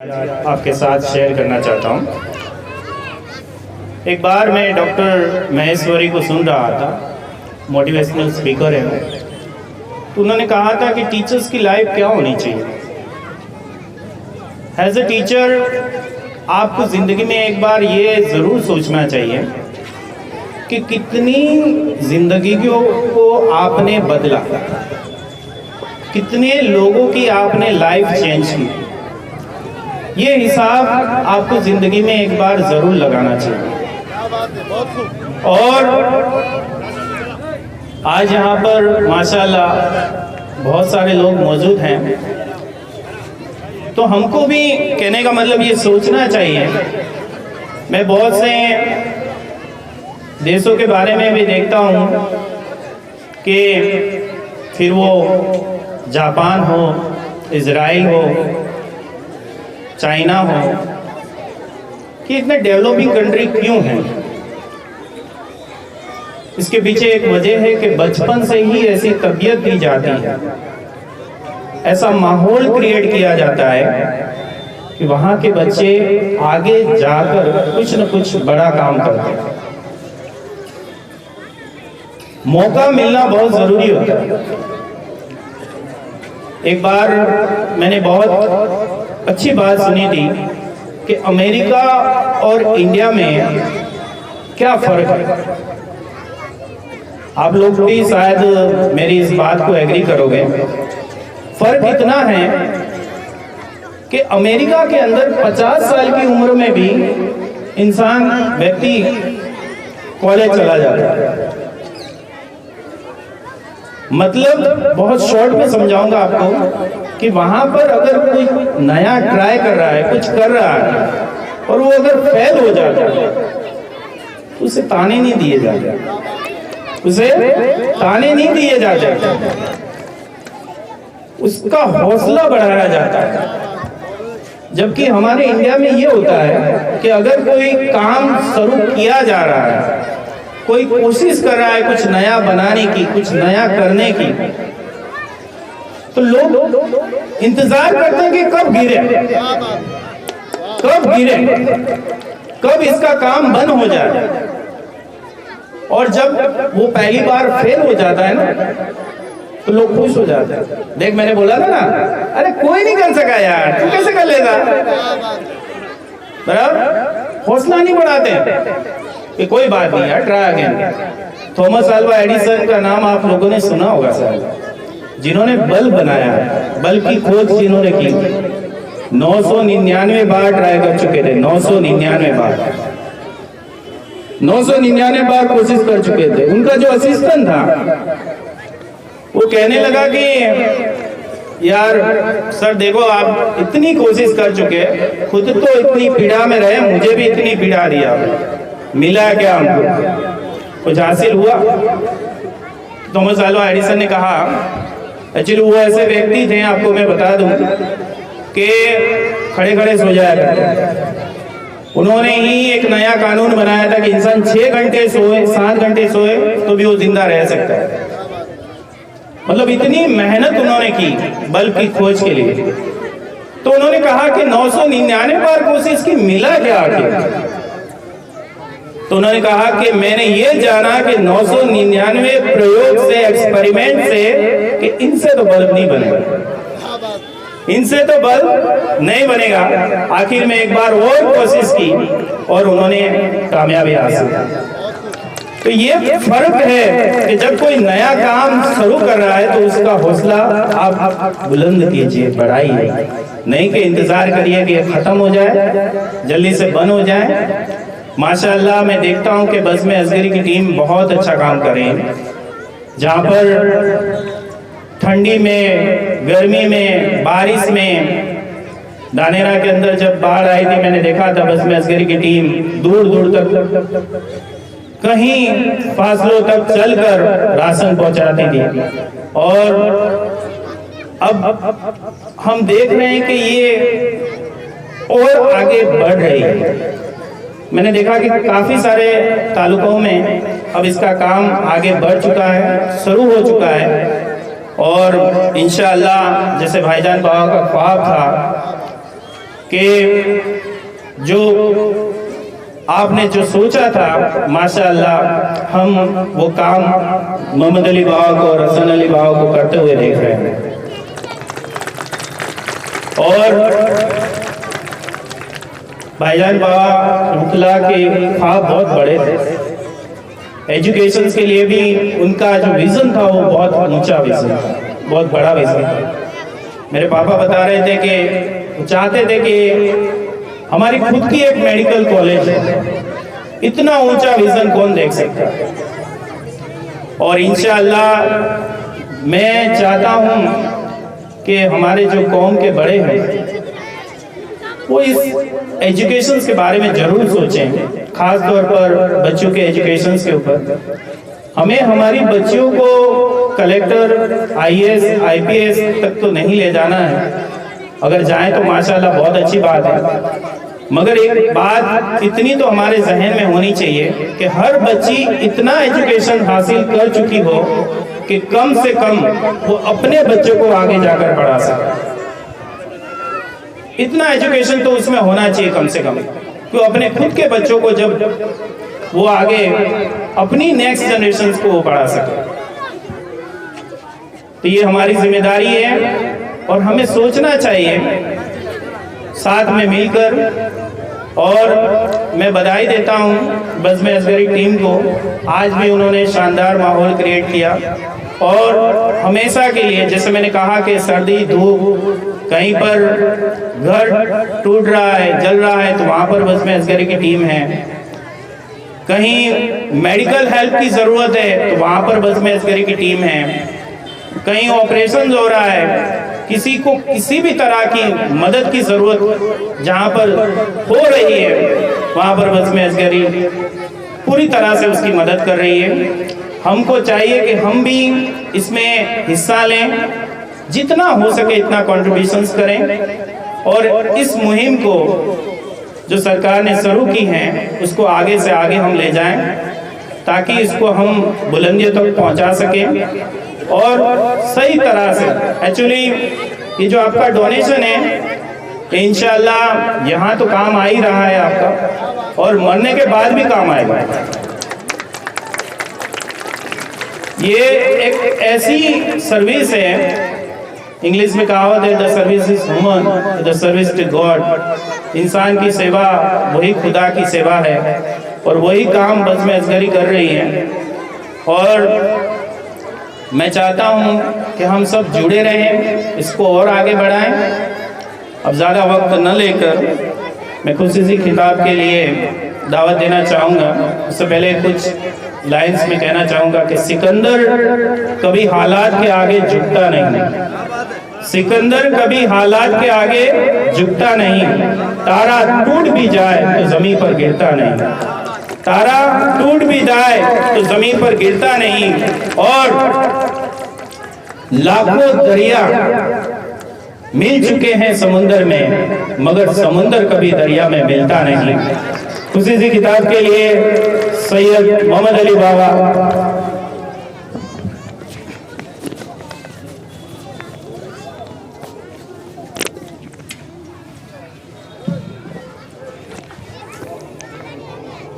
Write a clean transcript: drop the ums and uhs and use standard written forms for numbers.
आपके साथ शेयर करना चाहता हूँ। एक बार मैं डॉक्टर महेश्वरी को सुन रहा था, मोटिवेशनल स्पीकर है वो, तो उन्होंने कहा था कि टीचर्स की लाइफ क्या होनी चाहिए। एज ए टीचर आपको ज़िंदगी में एक बार ये ज़रूर सोचना चाहिए कि कितनी ज़िंदगी को आपने बदला, कितने लोगों की आपने लाइफ चेंज की। ये हिसाब आपको ज़िंदगी में एक बार ज़रूर लगाना चाहिए। और आज यहाँ पर माशाल्लाह बहुत सारे लोग मौजूद हैं, तो हमको भी कहने का मतलब ये सोचना चाहिए। मैं बहुत से देशों के बारे में भी देखता हूँ कि फिर वो जापान हो, इज़राइल हो, चाइना हो, कि इतने डेवलपिंग कंट्री क्यों हैं। इसके पीछे एक वजह है कि बचपन से ही ऐसी तबीयत दी जाती है, ऐसा माहौल क्रिएट किया जाता है कि वहाँ के बच्चे आगे जाकर कुछ न कुछ बड़ा काम करते हैं। मौका मिलना बहुत ज़रूरी होता है। एक बार मैंने बहुत अच्छी बात सुनी थी कि अमेरिका और इंडिया में क्या फ़र्क है। आप लोग भी शायद मेरी इस बात को एग्री करोगे। फ़र्क इतना है कि अमेरिका के अंदर 50 साल की उम्र में भी व्यक्ति कॉलेज चला जाता है। मतलब बहुत शॉर्ट में समझाऊंगा आपको कि वहां पर अगर कोई नया ट्राई कर रहा है, कुछ कर रहा है, और वो अगर फेल हो जाता है तो उसे ताने नहीं दिए जाते, उसका हौसला बढ़ाया जाता है। जबकि हमारे इंडिया में ये होता है कि अगर कोई काम शुरू किया जा रहा है, कोई कोशिश कर रहा है कुछ नया बनाने की, कुछ नया करने की, तो लोग इंतजार करते हैं कि कब गिरे, कब इसका काम बंद हो जाए। और जब वो पहली बार फेल हो जाता है ना, तो लोग खुश हो जाते हैं। देख, मैंने बोला था ना, अरे कोई नहीं कर सका यार, तू कैसे कर लेगा। बराबर हौसला नहीं बढ़ाते कि कोई बात नहीं यार, try again. Thomas Alva Edison का नाम आप लोगों ने सुना होगा शायद, जिन्होंने बल्ब बनाया, बल्ब की खोज जिन्होंने की। 999 बार ट्राई कर चुके थे, 999 बार कोशिश कर चुके थे। उनका जो असिस्टेंट था वो कहने लगा कि यार सर देखो, आप इतनी कोशिश कर चुके, खुद तो इतनी पीड़ा में रहे, मुझे भी इतनी पीड़ा दिया, मिला क्या हमको, कुछ हासिल हुआ। थॉमस अल्वा एडिसन ने कहा, एक्चुअली वो ऐसे व्यक्ति थे, आपको मैं बता दूं, कि खड़े खड़े सो जाया करते। उन्होंने ही एक नया कानून बनाया था कि इंसान 6 घंटे सोए, 7 घंटे सोए तो भी वो जिंदा रह सकता है। मतलब इतनी मेहनत उन्होंने की बल्ब की खोज के लिए। तो उन्होंने कहा कि 999 बार कोशिश की, मिला क्या आखिर। तो उन्होंने कहा कि मैंने ये जाना कि 999 प्रयोग से, एक्सपेरिमेंट से, कि इनसे तो बल्ब नहीं बनेगा, इनसे तो बल्ब नहीं बनेगा। आखिर में एक बार और कोशिश की और उन्होंने कामयाबी हासिल की। तो ये फर्क है कि जब कोई नया काम शुरू कर रहा है तो उसका हौसला आप बुलंद कीजिए, बढ़ाइए, नहीं कि इंतजार करिए कि खत्म हो जाए, जल्दी से बंद हो जाए। माशाअल्लाह मैं देखता हूं कि बज़्म असगरी की टीम बहुत अच्छा काम कर रही है। जहां पर ठंडी में, गर्मी में, बारिश में, दानेरा के अंदर जब बाढ़ आई थी, मैंने देखा था बज़्म असगरी की टीम दूर दूर तक, कहीं फासलों तक चलकर राशन पहुंचाती थी। और अब हम देख रहे हैं कि ये और आगे बढ़ रही है। मैंने देखा कि काफ़ी सारे तालुकों में अब इसका काम आगे बढ़ चुका है, शुरू हो चुका है। और इंशाअल्लाह जैसे भाईजान बाबा का ख्वाब था कि जो आपने जो सोचा था माशाअल्लाह हम वो काम मोहम्मद अली बाबा को और हसन अली बाबा को करते हुए देख रहे हैं। और भाईजान बाबा रहमतुल्लाह के ख्वाब बहुत बड़े थे, एजुकेशन के लिए भी उनका जो विजन था वो बहुत ऊंचा विजन था, बहुत बड़ा विजन था। मेरे पापा बता रहे थे कि वो चाहते थे कि हमारी खुद की एक मेडिकल कॉलेज है, इतना ऊंचा विजन कौन देख सकता है। और इंशाअल्लाह मैं चाहता हूं कि हमारे जो कौम के बड़े हैं वो इस एजुकेशन के बारे में जरूर सोचें, खास तौर पर बच्चों के एजुकेशन के ऊपर। हमें हमारी बच्चियों को कलेक्टर, आईएएस, आईपीएस तक तो नहीं ले जाना है, अगर जाएं तो माशाल्लाह बहुत अच्छी बात है, मगर एक बात इतनी तो हमारे जहन में होनी चाहिए कि हर बच्ची इतना एजुकेशन हासिल कर चुकी हो कि कम से कम वो अपने बच्चों को आगे जाकर पढ़ा सके। इतना एजुकेशन तो उसमें होना चाहिए कम से कम, कि अपने खुद के बच्चों को जब वो आगे अपनी नेक्स्ट जनरेशन को वो पढ़ा सके। तो ये हमारी जिम्मेदारी है और हमें सोचना चाहिए साथ में मिलकर। और मैं बधाई देता हूं बज़्म असगरी टीम को, आज भी उन्होंने शानदार माहौल क्रिएट किया। और हमेशा के लिए, जैसे मैंने कहा कि सर्दी धूप, कहीं पर घर टूट रहा है, जल रहा है, तो वहां पर बज़्म असगरी की टीम है। कहीं मेडिकल हेल्प की जरूरत है तो वहां पर बज़्म असगरी की टीम है। कहीं ऑपरेशन हो रहा है, किसी को किसी भी तरह की मदद की जरूरत जहां पर हो रही है, वहां पर बज़्म असगरी पूरी तरह से उसकी मदद कर रही है। हमको चाहिए कि हम भी इसमें हिस्सा लें, जितना हो सके इतना कंट्रीब्यूशंस करें और इस मुहिम को जो सरकार ने शुरू की है उसको आगे से आगे हम ले जाएं, ताकि इसको हम बुलंदियों तक पहुंचा सकें। और सही तरह से एक्चुअली ये जो आपका डोनेशन है इंशाल्लाह यहाँ तो काम आ ही रहा है आपका, और मरने के बाद भी काम आएगा। ये एक ऐसी सर्विस है, इंग्लिश में कहावत है, the service is human, the service to God. इंसान की सेवा वही खुदा की सेवा है, और वही काम बज़्म असगरी कर रही है। और मैं चाहता हूं कि हम सब जुड़े रहें, इसको और आगे बढ़ाएं। अब ज़्यादा वक्त न लेकर मैं कुछ इसी खिताब के लिए दावत देना चाहूँगा। उससे पहले कुछ लाइन्स में कहना चाहूँगा कि सिकंदर कभी हालात के आगे झुकता नहीं, सिकंदर कभी हालात के आगे झुकता नहीं। तारा टूट भी जाए तो ज़मीन पर गिरता नहीं, तारा टूट भी जाए तो जमीन पर गिरता नहीं। और लाखों दरिया मिल चुके हैं समुंदर में, मगर समुंदर कभी दरिया में मिलता नहीं। उसी किताब के लिए सैयद मोहम्मद अली बाबा